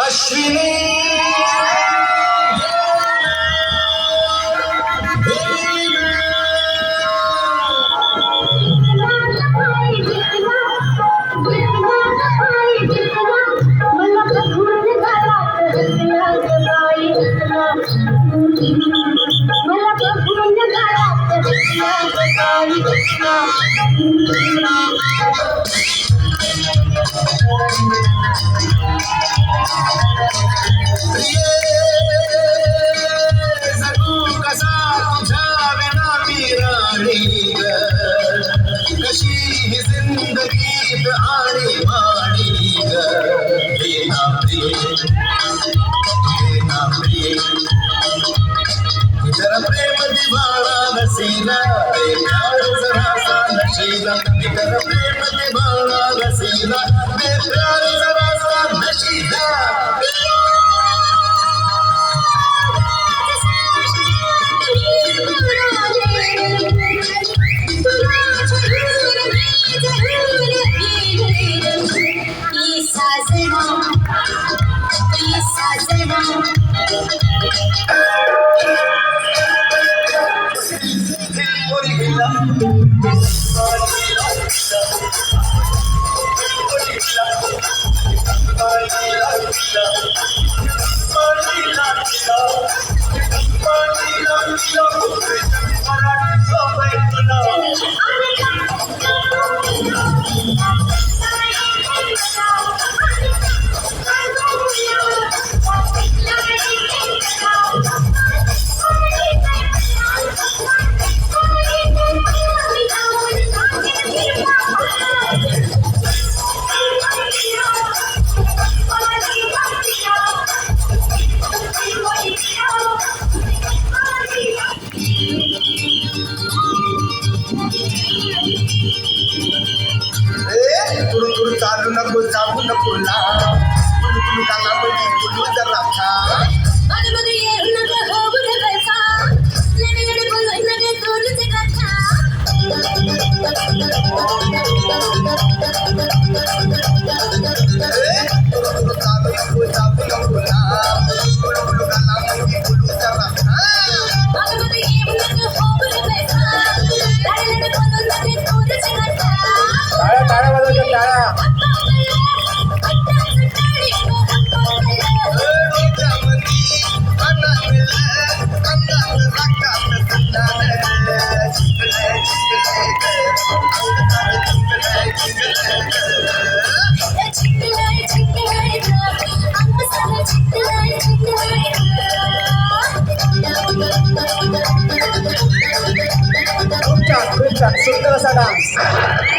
अश्विनी प्रेम दिवाना नसीला प्यार जरा सा नशीला तेरा प्रेम दिवाना नसीला प्यार जरा सा नशीला चालू नको जाऊ नको ना कुलू काला मध्ये कुलू जरा था मध्ये मध्ये येऊ नका हो बुढा पैसा लडे लडे बोलू नका तोलू से गाथा चालू नको ना कुलू काला मध्ये कुलू जरा था मध्ये मध्ये येऊ नका हो बुढा पैसा लडे लडे बोलू नका तोलू से गाथा टाळा टाळा वाजवतो टाळा खूप छान सुंदर असा डान्स